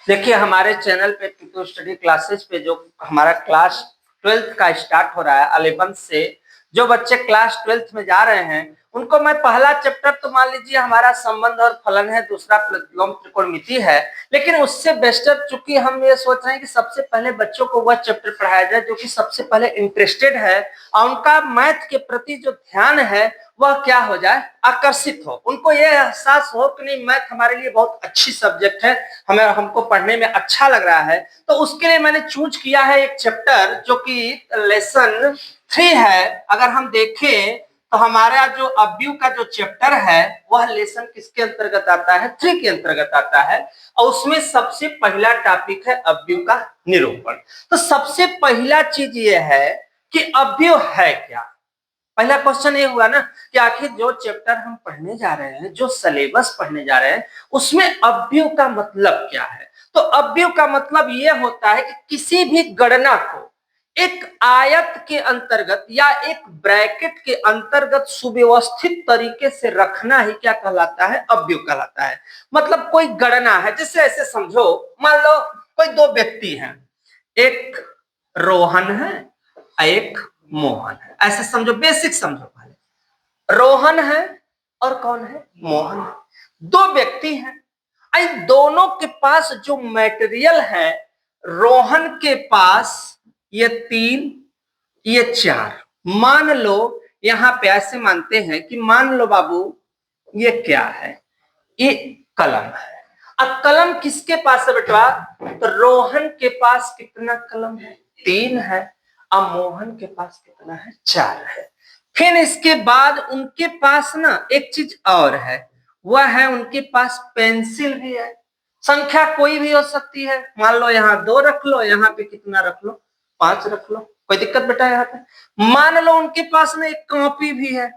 देखिए हमारे चैनल पे टू स्टडी क्लासेस पे जो हमारा क्लास 12th का स्टार्ट हो रहा है 11 से, जो बच्चे क्लास 12th में जा रहे हैं उनको मैं पहला चैप्टर तो मान लीजिए हमारा संबंध और फलन है, दूसरा प्रतिलोम त्रिकोणमिति है, लेकिन उससे बेस्टर चूंकि हम ये सोच रहे हैं कि सबसे पहले बच्चों को वह चैप्टर पढ़ाया जाए जो कि सबसे पहले इंटरेस्टेड है और उनका मैथ के प्रति जो ध्यान है वह क्या हो जाए, आकर्षित हो, उनको यह एहसास हो कि नहीं मैथ हमारे लिए बहुत अच्छी सब्जेक्ट है, हमको पढ़ने में अच्छा लग रहा है। तो उसके लिए मैंने चूज किया है एक चैप्टर जो कि लेसन 3 है। अगर हम देखें तो हमारा जो अव्यू का जो चैप्टर है वह लेसन किसके अंतर्गत आता है, 3 के अंतर्गत आता है और उसमें सबसे पहला टॉपिक है अव्यू का निरूपण। तो सबसे पहला चीज ये है कि अव्यू है क्या। पहला क्वेश्चन ये हुआ ना कि आखिर जो चैप्टर हम पढ़ने जा रहे हैं, जो सिलेबस पढ़ने जा रहे हैं, उसमें अव्यू का मतलब क्या है। तो अव्यू का मतलब ये होता है कि किसी भी गणना को एक आयत के अंतर्गत या एक ब्रैकेट के अंतर्गत सुव्यवस्थित तरीके से रखना ही क्या कहलाता है, अव्यू कहलाता है। मतलब कोई गणना है, जैसे ऐसे समझो, मान लो कोई दो व्यक्ति हैं, एक रोहन है एक मोहन है, ऐसे समझो, बेसिक समझो। पहले रोहन है और कौन है, मोहन है, दो व्यक्ति हैं। इन दोनों के पास जो मटेरियल है, रोहन के पास ये 3 ये 4, मान लो यहां पे ऐसे मानते हैं कि मान लो बाबू ये क्या है, ये कलम है। अब कलम किसके पास है बेटा, तो रोहन के पास कितना कलम है, 3 है। अब मोहन के पास कितना है, 4 है। फिर इसके बाद उनके पास ना एक चीज और है, वह है उनके पास पेंसिल भी है। संख्या कोई भी हो सकती है, मान लो यहाँ 2 रख लो, यहाँ पे कितना रख लो, 5 रख लो, कोई दिक्कत बेटा यहाँ पे। मान लो उनके पास ना एक कॉपी भी है।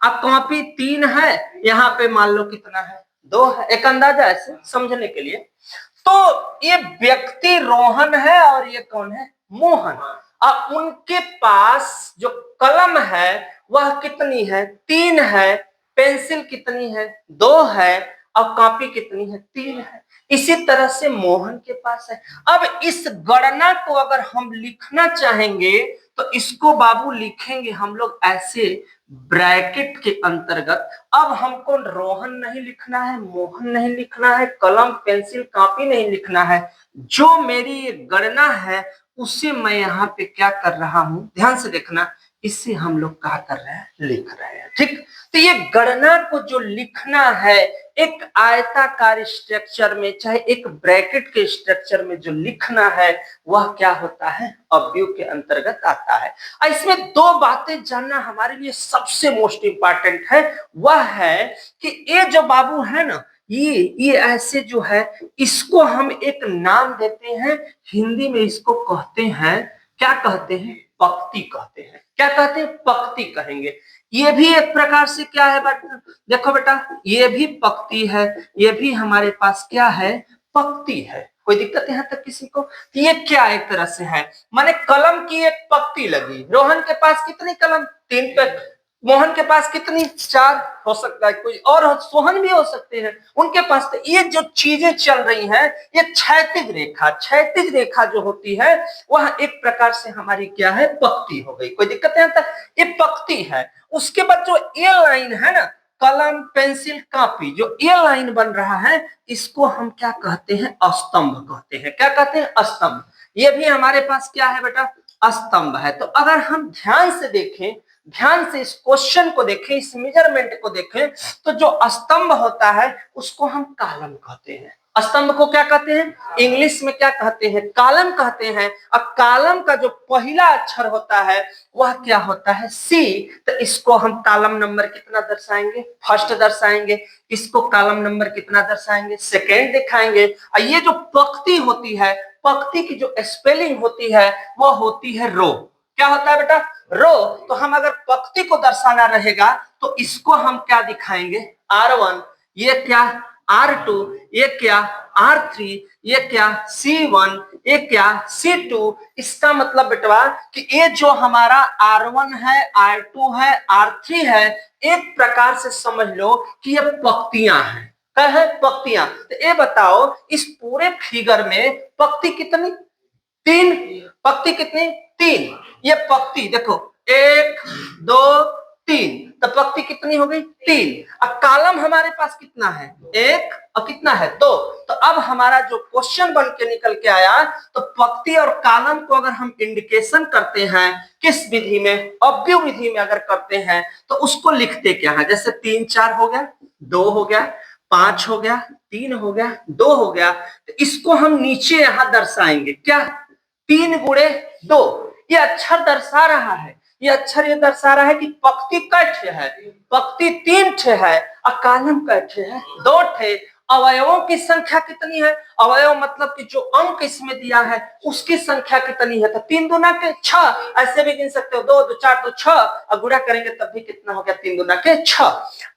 अब कॉपी 3 है, यहाँ पे मान लो कितना है, 2 है। एक अंदाजा ऐसे समझने के लिए। तो ये व्यक्ति रोहन है और ये कौन है, मोहन। अब उनके पास जो कलम है वह कितनी है, 3 है। पेंसिल कितनी है, 2 है। और कॉपी कितनी है, 3 है। इसी तरह से मोहन के पास है। अब इस गणना को अगर हम लिखना चाहेंगे तो इसको बाबू लिखेंगे हम लोग ऐसे, ब्रैकेट के अंतर्गत। अब हमको रोहन नहीं लिखना है, मोहन नहीं लिखना है, कलम पेंसिल कॉपी नहीं लिखना है, जो मेरी ये गणना है उसे मैं यहाँ पे क्या कर रहा हूं, ध्यान से देखना, इससे हम लोग क्या कर रहे हैं, लिख रहे हैं। ठीक, तो ये गणना को जो लिखना है एक आयताकार स्ट्रक्चर में, चाहे एक ब्रैकेट के स्ट्रक्चर में जो लिखना है वह क्या होता है, अव्यू के अंतर्गत आता है। इसमें 2 बातें जानना हमारे लिए सबसे मोस्ट इंपॉर्टेंट है। वह है कि ये जो बाबू है ना, ये ऐसे जो है, इसको हम एक नाम देते हैं, हिंदी में इसको कहते हैं, क्या कहते हैं, पंक्ति कहते हैं। क्या कहते हैं, पंक्ति कहेंगे। ये भी एक प्रकार से क्या है बेटा, देखो बेटा, ये भी पंक्ति है, ये भी हमारे पास क्या है, पंक्ति है। कोई दिक्कत यहाँ तक किसी को, ये क्या एक तरह से है, माने कलम की एक पंक्ति लगी। रोहन के पास कितनी कलम, 3 पे, मोहन के पास कितनी, 4 हो सकता है, कोई और सोहन भी हो सकते हैं उनके पास। तो ये जो चीजें चल रही हैं, ये क्षैतिज रेखा, क्षैतिज रेखा जो होती है वह एक प्रकार से हमारी क्या है, पंक्ति हो गई। कोई दिक्कत नहीं आता, ये पंक्ति है। उसके बाद जो ये लाइन है ना, कलम पेंसिल कॉपी, जो ये लाइन बन रहा है इसको हम क्या कहते हैं, स्तंभ कहते हैं। क्या कहते हैं, स्तंभ। ये भी हमारे पास क्या है बेटा, स्तंभ है। तो अगर हम ध्यान से देखें, ध्यान से इस क्वेश्चन को देखें, इस मेजरमेंट को देखें, तो जो स्तंभ होता है उसको हम कॉलम कहते हैं। स्तंभ को क्या कहते हैं, इंग्लिश में क्या कहते हैं, कॉलम कहते हैं। अब कॉलम का जो पहला अक्षर होता है वह क्या होता है, सी। तो इसको हम कॉलम नंबर कितना दर्शाएंगे, फर्स्ट दर्शाएंगे। इसको कॉलम नंबर कितना दर्शाएंगे, सेकेंड दिखाएंगे। और ये जो पंक्ति होती है, पंक्ति की जो स्पेलिंग होती है वह होती है रो। क्या होता है बेटा, रो। तो हम अगर पंक्ति को दर्शाना रहेगा तो इसको हम क्या दिखाएंगे, R1, ये क्या R2, ये क्या R3, ये क्या C1, ये क्या C2। इसका मतलब बेटवा कि ये जो हमारा R1 है, R2 है, R3 है, एक प्रकार से समझ लो कि ये पंक्तियां हैं। क्या है? पंक्तियां। तो ये बताओ इस पूरे फिगर में पंक्ति कितनी? 3। पंक्ति कितनी? 3। ये पंक्ति देखो 1 2 3, तो पंक्ति कितनी हो गई? 3। अब कॉलम हमारे पास कितना है? 1 और कितना है? 2। तो अब हमारा जो क्वेश्चन बन के निकल के आया, तो पंक्ति और कॉलम को अगर हम इंडिकेशन करते हैं किस विधि में? अव्यय विधि में अगर करते हैं तो उसको लिखते क्या है? जैसे 3 4 हो गया, 2 हो गया, 5 हो गया, 3 हो गया, 2 हो गया, तो इसको हम नीचे यहां दर्शाएंगे क्या? 3 गुणे 2। ये अक्षर दर्शा रहा है, ये अक्षर ये दर्शा रहा है कि पंक्ति कै ठे है? पंक्ति 3 ठे है और कॉलम कै ठे है? 2 ठे। अवयवों की संख्या कितनी है? अवयव मतलब कि जो अंक इसमें दिया है उसकी संख्या कितनी है? तो 3 दूना के 6, ऐसे भी गिन सकते हो, 2 2 4 2 6, और गुणा करेंगे तब भी कितना हो गया? 3 दूना के 6।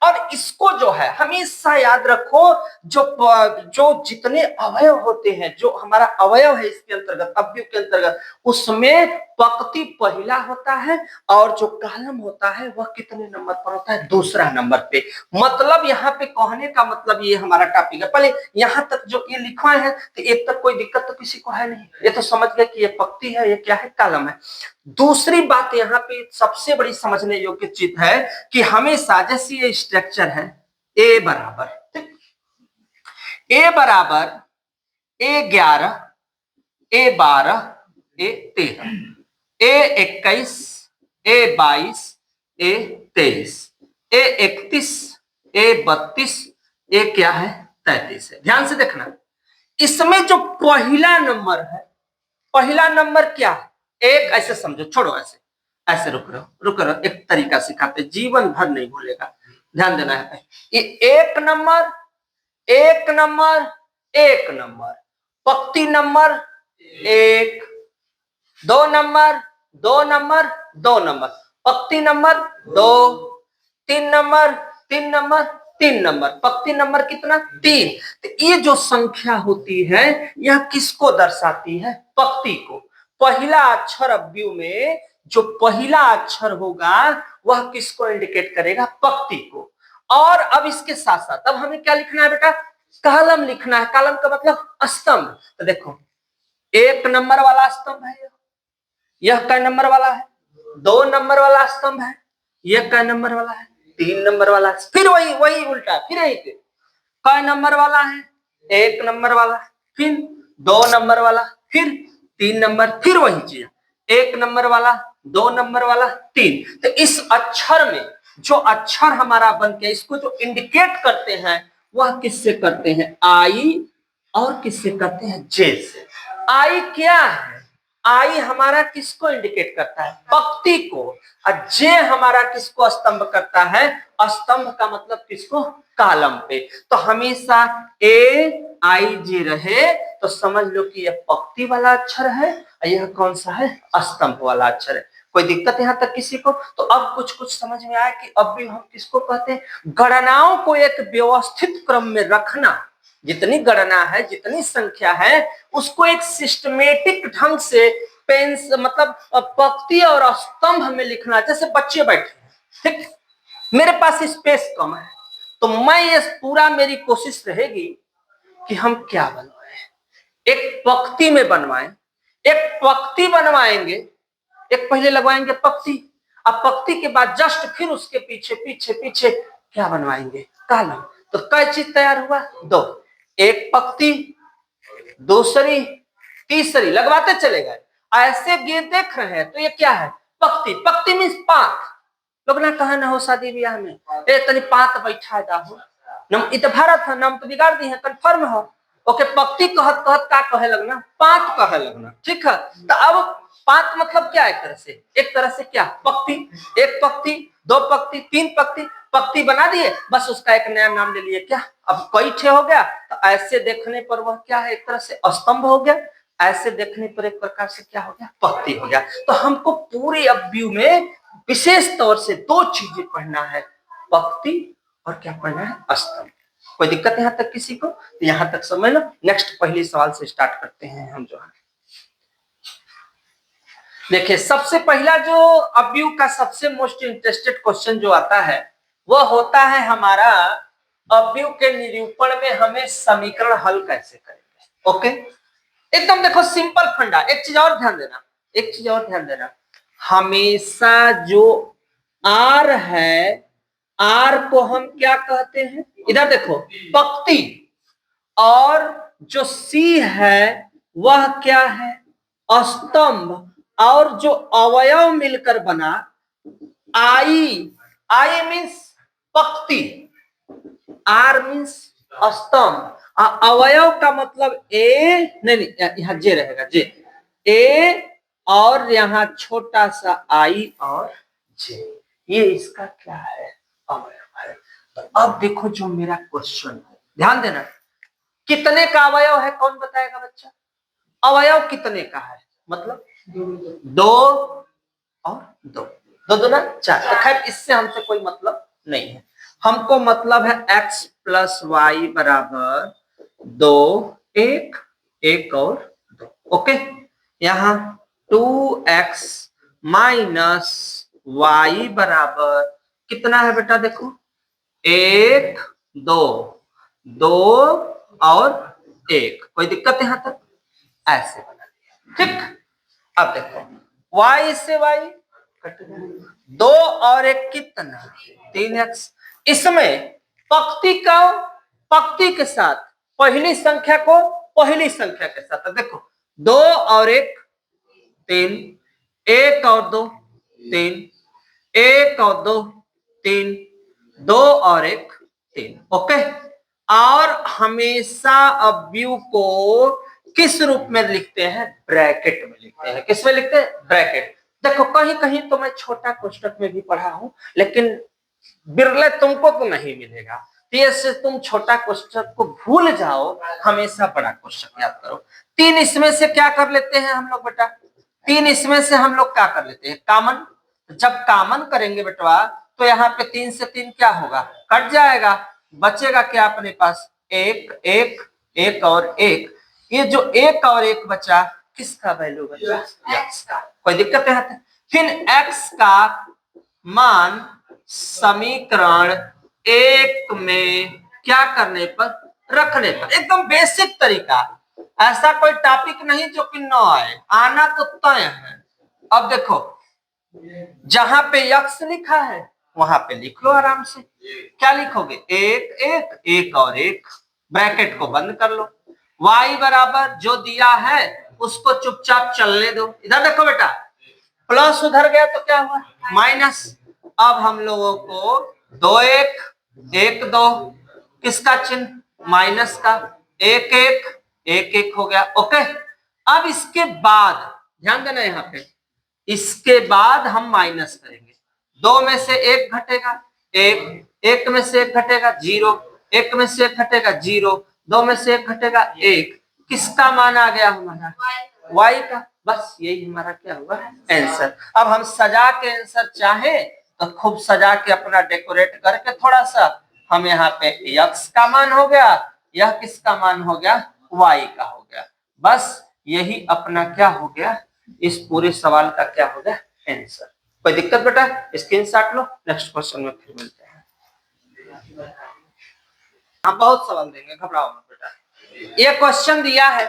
और इसको जो है हमेशा याद रखो, जो जितने अवयव होते हैं, जो हमारा अवयव है इसके अंतर्गत, अवयव के अंतर्गत, उसमें पंक्ति पहला होता है और जो कॉलम होता है वह कितने नंबर पर होता है? दूसरा नंबर पे। मतलब यहाँ पे कहने का मतलब ये हमारा टॉपिक है। पहले यहां तक जो ये लिखा है तो एक तक कोई दिक्कत तो किसी को है नहीं, ये तो समझ गए कि ये पंक्ति है, ये क्या है? कॉलम है। दूसरी बात यहाँ पे सबसे बड़ी समझने योग्य चीज है कि हमेशा जैसे ये स्ट्रक्चर है ए बराबर, ए बराबर A11 A12 A13, A21 A22 A23 A31 A32 A क्या है? 33 है। ध्यान से देखना, इसमें जो पहला नंबर है, पहला नंबर क्या है? एक, ऐसे समझो, छोड़ो ऐसे, ऐसे रुक रहो, एक तरीका सिखाते, जीवन भर नहीं भूलेगा, ध्यान देना है। ये एक नंबर, एक नंबर, एक नंबर, पंक्ति नंबर 1, 2 नंबर, 2 नंबर, 2 नंबर, पंक्ति नंबर 2, 3 नंबर, 3 नंबर, 3 नंबर, पंक्ति नंबर कितना? 3। तो ये जो संख्या होती है यह किसको दर्शाती है? पंक्ति को। पहला अक्षर अव्यय में जो पहला अक्षर होगा वह किसको इंडिकेट करेगा? पंक्ति को। और अब इसके साथ साथ अब हमें क्या लिखना है बेटा? कॉलम लिखना है। कॉलम का मतलब स्तंभ। तो देखो 1 नंबर वाला स्तंभ है, यह कै नंबर वाला है? 2 नंबर वाला स्तंभ है, यह कै नंबर वाला है? 3 नंबर वाला है। फिर वही उल्टा, फिर यही पे कै नंबर वाला है? 1 नंबर वाला, फिर 2 नंबर वाला, फिर 3 नंबर, फिर वही चीज 1 नंबर वाला, 2 नंबर वाला, 3। तो इस अक्षर में जो अक्षर हमारा बन के इसको जो इंडिकेट करते हैं वह किससे करते हैं? आई, और किससे करते हैं? जे से। आई क्या है? आई हमारा किसको इंडिकेट करता है? पंक्ति को। और जे हमारा किसको स्तंभ करता है? स्तंभ का मतलब किसको? कॉलम पे। तो हमेशा ए आई जे रहे तो समझ लो कि यह पंक्ति वाला अक्षर है और यह कौन सा है? स्तंभ वाला अक्षर है। कोई दिक्कत यहां तक किसी को? तो अब कुछ समझ में आया कि अब भी हम किसको कहते हैं? गणनाओं को एक व्यवस्थित क्रम में रखना। जितनी गणना है, जितनी संख्या है, उसको एक सिस्टमेटिक ढंग से पेंस मतलब पंक्ति और स्तंभ में लिखना। जैसे बच्चे बैठे हैं, ठीक, मेरे पास स्पेस कम है, तो मैं ये पूरा मेरी कोशिश रहेगी कि हम क्या बनवाएं, एक पंक्ति में बनवाएं। एक पंक्ति बनवाएंगे, एक पहले लगवाएंगे पंक्ति, अब पंक्ति के बाद जस्ट फिर उसके पीछे पीछे पीछे क्या बनवाएंगे? कॉलम। तो कई चीज तैयार हुआ? 2, एक पंक्ति, दूसरी, तीसरी, लगवाते चले गए। ऐसे ये देख रहे हैं तो ये क्या है? पंक्ति। पंक्ति मीन्स पांत। लोग ना कहा ना हो शादी ब्याह में ए तनी पांत बैठा दा हो नम इत भारत है, नाम तो बिगाड़ दी है, कंफर्म हो। ओके, पंक्ति कहत कहत का कहे लगना? पांत कहे लगना, ठीक है। तो अब पांत मतलब क्या? एक तरह से क्या? पंक्ति। एक पंक्ति, 2 पंक्ति, 3 पंक्ति, पंक्ति बना दिए, बस उसका एक नया नाम ले लिए। क्या अब कई ठे हो गया? तो ऐसे देखने पर वह क्या है? एक तरह से स्तंभ हो गया। ऐसे देखने पर एक प्रकार से क्या हो गया? पंक्ति हो गया। तो हमको पूरे अव्यय में विशेष तौर से 2 चीजें पढ़ना है, पंक्ति और क्या पढ़ना है? स्तंभ। कोई दिक्कत यहां तक किसी को? तो यहां तक समझ लो। नेक्स्ट पहले सवाल से स्टार्ट करते हैं हम। जो है देखिए, सबसे पहला जो अव्यय का सबसे मोस्ट इंटरेस्टेड क्वेश्चन जो आता है वह होता है हमारा अवयव के निरूपण में हमें समीकरण हल कैसे करेंगे। ओके, एकदम देखो सिंपल फंडा। एक चीज और ध्यान देना, एक चीज और ध्यान देना, हमेशा जो आर है, आर को हम क्या कहते हैं, इधर देखो पंक्ति, और जो सी है वह क्या है, स्तंभ, और जो अवयव मिलकर बना आई, आई मीन्स पंक्ति, आर मीन्स स्तंभ, अवयव का मतलब ए, नहीं यहाँ जे रहेगा, जे, ए और यहाँ छोटा सा आई और जे, ये इसका क्या है, अवयव है। तो अब देखो जो मेरा क्वेश्चन है, ध्यान देना, कितने का अवयव है, कौन बताएगा बच्चा, अवयव कितने का है, मतलब 2 और 2, 2 दूना 4। खैर इससे हमसे कोई मतलब नहीं है, हमको मतलब है x प्लस वाई बराबर 2, 1, 1 और 2। ओके, यहाँ 2x माइनस वाई बराबर कितना है बेटा, देखो 1, 2, 2 और 1। कोई दिक्कत यहाँ तक, ऐसे बना दिया, ठीक। अब देखो y से y कट गया, 2 और 1 कितना, 3x। इसमें पंक्ति का पंक्ति के साथ, पहली संख्या को पहली संख्या के साथ, देखो 2 और 1 3, 1 और 2 3, 1 और 2 3, 2 और 1 3। ओके, और हमेशा अवयव को किस रूप में लिखते हैं, ब्रैकेट में लिखते हैं। किस में लिखते हैं, ब्रैकेट। देखो कहीं कहीं तो मैं छोटा कोष्ठक में भी पढ़ा हूं, लेकिन बिरले तुमको तो नहीं मिलेगा, इससे तुम छोटा कोष्ठक को भूल जाओ, हमेशा बड़ा कोष्ठक याद करो। 3 इसमें से क्या कर लेते हैं हम लोग बेटा, 3 इसमें से हम लोग क्या कर लेते हैं, कामन। जब कामन करेंगे बेटवा तो यहाँ पे 3 से 3 क्या होगा, कट जाएगा, बचेगा क्या अपने पास, 1 1 1 और 1। ये जो 1 और 1 बचा, किसका वैल्यू बचा, x का। कोई दिक्कत है, फिर x का मान समीकरण 1 में क्या करने पर, रखने पर। एकदम बेसिक तरीका, ऐसा कोई टॉपिक नहीं जो कि न आए, आना तो तय है। अब देखो जहां पे x लिखा है वहां पे लिख लो आराम से, क्या लिखोगे, 1 1 1 और 1, ब्रैकेट को बंद कर लो। y बराबर जो दिया है उसको चुपचाप चलने दो। इधर देखो बेटा, प्लस उधर गया तो क्या हुआ, माइनस। अब हम लोगों को 2 1 1 2 किसका चिन्ह, माइनस का, 1 1 1 1 हो गया। ओके, अब इसके बाद ध्यान देना, यहाँ पे इसके बाद हम माइनस करेंगे, 2 में से 1 घटेगा 1, 1 में से 1 घटेगा 0, 1 में से 1 घटेगा 0, 2 में से 1 घटेगा 1। किसका मान आ गया हमारा, y का। बस यही हमारा क्या हुआ, आंसर। अब हम सजा के आंसर चाहे तो खूब सजा के अपना डेकोरेट करके थोड़ा सा, हम यहाँ पे x का मान हो गया, यह किसका मान हो गया, y का हो गया। बस यही अपना क्या हो गया, इस पूरे सवाल का क्या हो गया, आंसर। कोई दिक्कत बेटा, स्क्रीनशॉट लो, नेक्स्ट क्वेश्चन में फिर मिलते हैं। हम बहुत सवाल देंगे, घबराओ मत बेटा। ये क्वेश्चन दिया है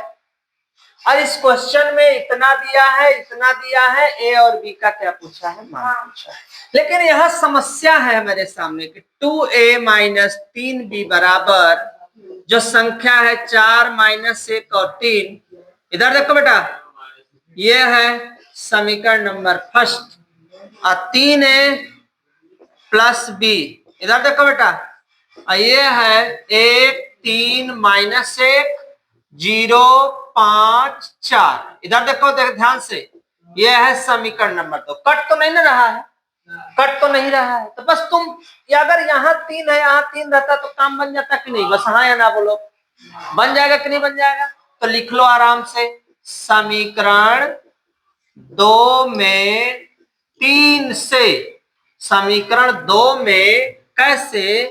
और इस क्वेश्चन में इतना दिया है, इतना दिया है, ए और बी का क्या पूछा है, मान पूछा है। लेकिन यहाँ समस्या है मेरे सामने कि 2a माइनस 3b बराबर जो संख्या है 4 माइनस 1 और 3, इधर देखो बेटा, ये है समीकरण नंबर फर्स्ट, और 3a प्लस बी, इधर देखो बेटा, ये है 1 3 माइनस 1 0 5 4, इधर देखो ध्यान से, ये है समीकरण नंबर 2। कट तो नहीं ना रहा है, कट तो नहीं रहा है, तो बस तुम अगर यहाँ 3 है, यहाँ 3 रहता तो काम बन जाता कि नहीं, बस हाँ या ना बोलो, बन जाएगा कि नहीं बन जाएगा। तो लिख लो आराम से, समीकरण 2 में 3 से, समीकरण 2 में कैसे,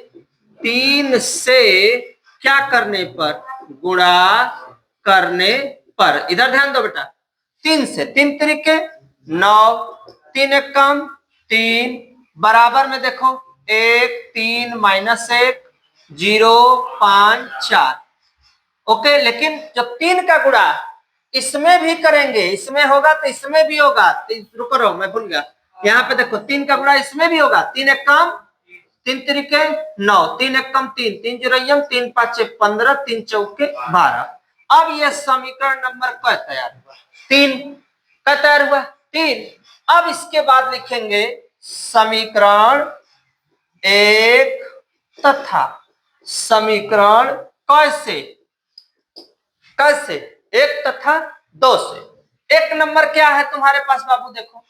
3 से क्या करने पर, गुणा करने पर। इधर ध्यान दो बेटा, 3 से, 3 तरीके 9, 3 एक कम 3, बराबर में देखो 1 3 माइनस 1 0.5 ओके। लेकिन जो 3 का गुणा इसमें भी करेंगे, इसमें होगा तो इसमें भी होगा, रुको रहो मैं भूल गया, यहाँ पे देखो 3 का गुणा इसमें भी होगा, 3 एक कम 3 तरीके 9, 3 एक कम 3, 3 जीरो 3 5 15, 3 चौके 12। अब ये समीकरण नंबर क्या तैयार हुआ? 3 का तैयार हुआ 3। अब इसके बाद लिखेंगे समीकरण 1 तथा समीकरण कैसे कैसे 1 तथा 2 से। 1 नंबर क्या है तुम्हारे पास बाबू? देखो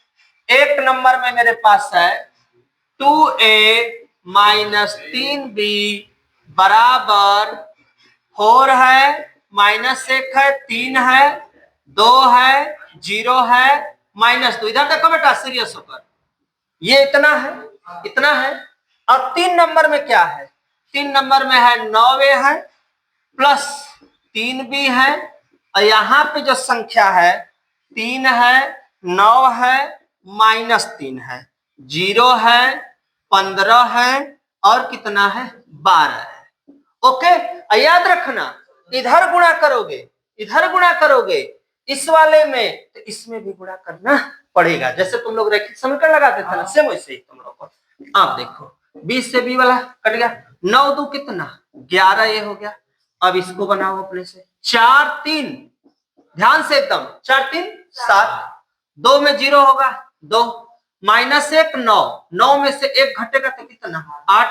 1 नंबर में मेरे पास है 2a माइनस 3b बराबर 4 है, -1 है, 3 है, 2 है, 0 है, -2। इधर देखो बेटा सीरियस होकर, ये इतना है। अब 3 नंबर में क्या है? 3 नंबर में है 9a है प्लस 3b है, और यहाँ पे जो संख्या है 3 है, 9 है, -3 है, 0 है, 15 है, और कितना है 12 है। ओके, याद रखना इधर गुणा करोगे इस वाले में तो इसमें भी गुणा करना पड़ेगा। जैसे तुम लोग रैखिक समीकरण लगाते थे ना, सेम वैसे ही तुम लोग को। आप देखो 20 से b वाला कट गया, 9 2 कितना 11, ये हो गया। अब इसको बनाओ अपने से, 4 3, ध्यान से एकदम, 4 3 7, 2 में 0 होगा 2, -1 9, 9 में से 1 घटेगा तो कितना 8,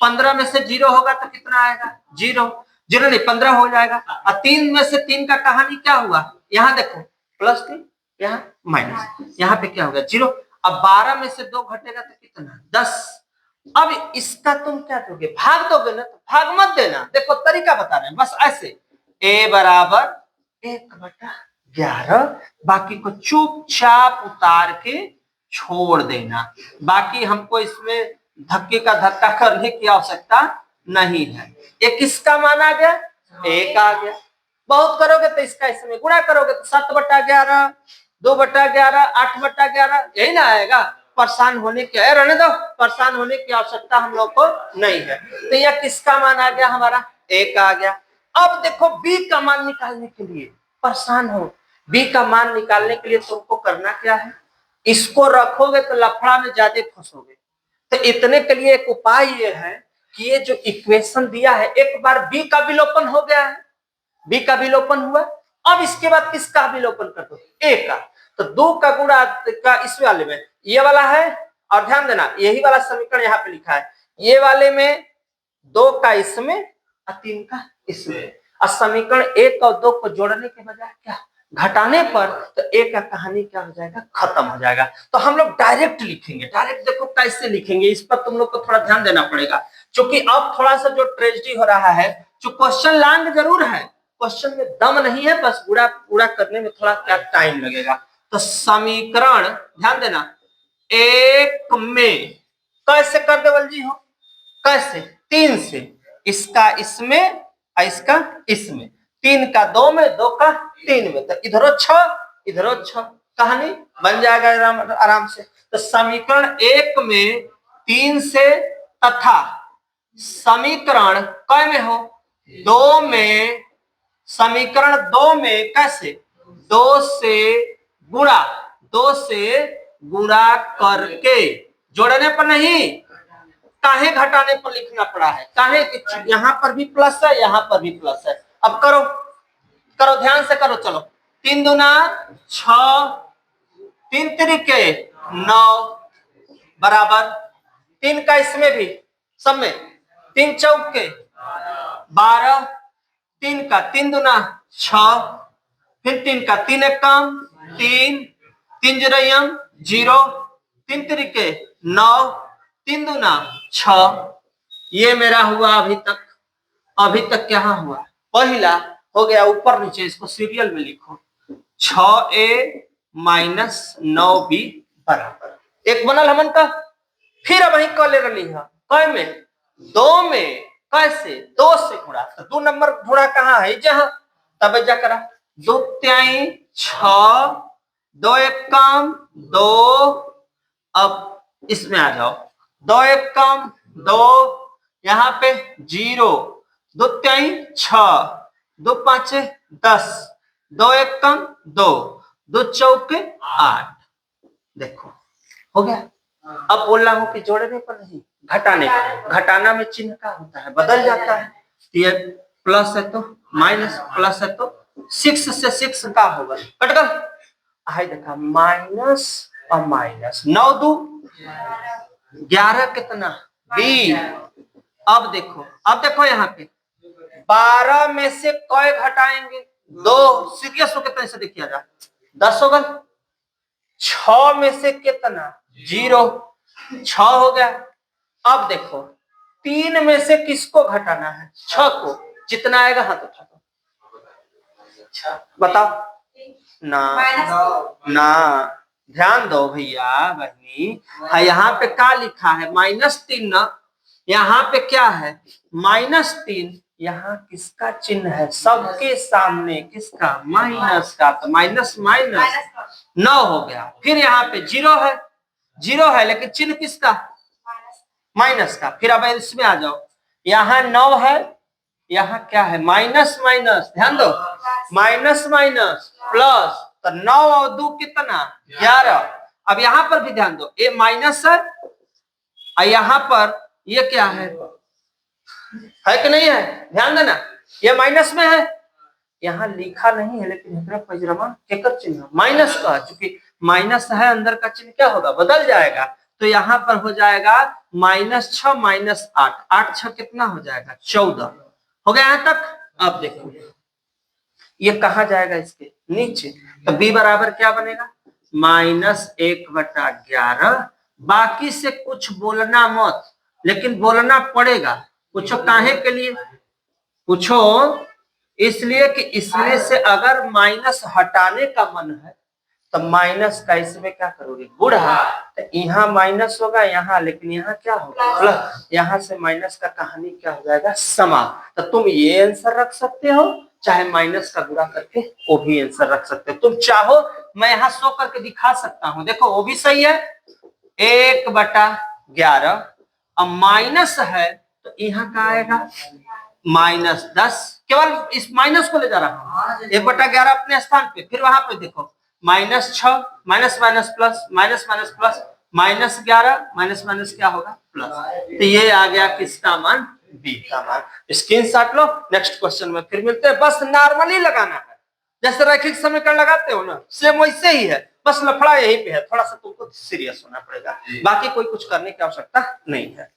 15 में से 0 होगा तो कितना आएगा 0, 0 नहीं 15 हो जाएगा। और 3 में से 3 का कहानी क्या हुआ? यहाँ देखो +3, यहाँ माइनस, यहाँ पे क्या होगा 0। अब 12 में से 2 घटेगा तो कितना 10। अब इसका तुम क्या दोगे? भाग दोगे ना, तो भाग मत देना। देखो तरीका बता रहे हैं बस ऐसे, a बराबर 1/11, बाकी को चुपचाप उतार के छोड़ देना। बाकी हमको इसमें धक्के का धक्का करने की आवश्यकता नहीं है। ये किसका मान आ गया? 1 आ गया। बहुत करोगे तो इसका इसमें गुणा करोगे तो 7/11, 2/11, 8/11, यही ना आएगा। परेशान होने की, रहने दो, परेशान होने की आवश्यकता हम लोग को नहीं है। तो यह किसका मान आ गया? हमारा 1 आ गया। अब देखो b का मान निकालने के लिए परेशान हो, b का मान निकालने के लिए तुमको करना क्या है? इसको रखोगे तो लफड़ा में ज्यादा फंसोगे। तो इतने के लिए एक उपाय ये है कि ये जो इक्वेशन दिया है, एक बार b का विलोपन हो गया है, b का विलोपन हुआ। अब इसके बाद किसका विलोपन कर दो? a का। तो 2 का गुणा का इस वाले में ये वाला है, और ध्यान देना यही वाला समीकरण यहाँ पे लिखा है, ये वाले में 2 का इसमें और 3 का इसमें। और समीकरण 1 और 2 को जोड़ने के बजाय क्या घटाने पर तो 1 का कहानी क्या हो जाएगा? खत्म हो जाएगा। तो हम लोग डायरेक्ट लिखेंगे। डायरेक्ट देखो कैसे लिखेंगे, इस पर तुम लोग को थोड़ा ध्यान देना पड़ेगा, क्योंकि अब थोड़ा सा जो ट्रेजेडी हो रहा है, जो क्वेश्चन लॉन्ग जरूर है, क्वेश्चन में दम नहीं है, बस पूरा करने में थोड़ा क्या टाइम लगेगा। तो समीकरण ध्यान देना 1 में कैसे कर दे बलजी हो? कैसे? 3 से, इसका इसमें और इसका इसमें, 3 का 2 में, 2 का 3 में, तो इधरो 6 इधरो 6, कहानी बन जाएगा आराम से। तो समीकरण 1 में 3 से तथा समीकरण कै में हो? 2 में, समीकरण 2 में कैसे? 2 से गुणा करके, जोड़ने पर नहीं, काहे घटाने पर लिखना पड़ा है? काहे कि यहाँ पर भी प्लस है, यहाँ पर भी प्लस है। अब करो ध्यान से करो, चलो 3 दूना 6, 3 तिरिके 9 बराबर 3 का इसमें भी सब में, 3 चौके 12, 3 का 3 दूना 6, फिर 3 का 3 एक कम 3, 3 0, 3 तरीके 9, 3 दूना 6। ये मेरा हुआ अभी तक क्या हुआ? पहला हो गया, ऊपर नीचे इसको सीरियल में लिखो, 6a माइनस 9b बराबर एक बनल हमन का। फिर अब वही क ले रही है कै में? 2 में। कैसे? 2 से गुणा। तो 2 नंबर गुणा कहाँ है? जहां, तब जा करा 2 त्याई 6, 2 एक कम 2, अब इसमें आ जाओ, 2 एक कम 2, यहाँ पे 0, 2 3 6, 2 5 10, 2 1 कम 2, 2 चौके 8। देखो हो गया। अब बोल रहा हूं कि जोड़ने पर नहीं, घटाने का। घटाना में चिन्ह का होता है, बदल जाता है। ये प्लस है तो माइनस, प्लस है तो 6 से 6 का होगा, कट कर। आई देखा माइनस और माइनस, 9 2 11 कितना 20। अब देखो यहाँ पे 12 में से कई घटाएंगे 2, सीरियस हो कितने से देखिए जा 10 होगा। 6 में से कितना 0, 6 हो गया। अब देखो 3 में से किसको घटाना है, 6 को। जितना आएगा हाथ उठा दो, बताओ ना ना, ध्यान दो भैया बहनी। यहाँ पे क्या लिखा है -3 ना, यहाँ पे क्या है -3। यहाँ किसका चिन्ह है, सबके सामने किसका, माइनस का। तो माइनस माइनस 9 हो गया। फिर यहाँ पे 0 है, 0 है लेकिन चिन्ह किसका, माइनस का। फिर अब इसमें आ जाओ, यहाँ 9 है, यहाँ क्या है माइनस माइनस, ध्यान दो माइनस माइनस प्लस। तो 9 और 2 कितना 11। अब यहाँ पर भी ध्यान दो, ये माइनस है और यहाँ पर ये क्या है कि नहीं है, ध्यान देना। ये माइनस में है, यहाँ लिखा नहीं है लेकिन पजरमा केकर चिन्ह माइनस का, चूंकि माइनस है अंदर का चिन्ह क्या होगा, बदल जाएगा। तो यहाँ पर हो जाएगा -6 -8, 8 6 कितना हो जाएगा 14। हो गया यहाँ तक। अब देखो ये कहा जाएगा, इसके नीचे। तो b बराबर क्या बनेगा, -1/11। बाकी से कुछ बोलना मत, लेकिन बोलना पड़ेगा। पूछो काहे के लिए, पूछो इसलिए कि इसमें से अगर माइनस हटाने का मन है तो माइनस का इसमें क्या करोगे, गुणा। तो यहाँ माइनस होगा यहाँ, लेकिन यहाँ क्या होगा प्लस। यहाँ से माइनस का कहानी क्या हो जाएगा, समा। तो तुम ये आंसर रख सकते हो, चाहे माइनस का गुणा करके वो भी आंसर रख सकते हो। तुम चाहो मैं यहाँ शो करके दिखा सकता हूँ, देखो वो भी सही है 1/11। अब माइनस है तो यहाँ का आएगा -10। केवल इस माइनस को ले जा रहा हूं, 1/11 अपने स्थान पे। फिर वहां पे देखो -6 minus minus plus, minus minus plus, -11 minus minus क्या होगा प्लस। तो ये आ गया किसका मान, बी का मान। स्क्रीनशॉट लो, नेक्स्ट क्वेश्चन में फिर मिलते हैं। बस नॉर्मली लगाना है, जैसे रैखिक समीकरण लगाते हो ना, सेम वैसे ही है, बस लफड़ा यही पे है। थोड़ा सा तुमको सीरियस होना पड़ेगा, बाकी कोई कुछ करने की आवश्यकता नहीं है।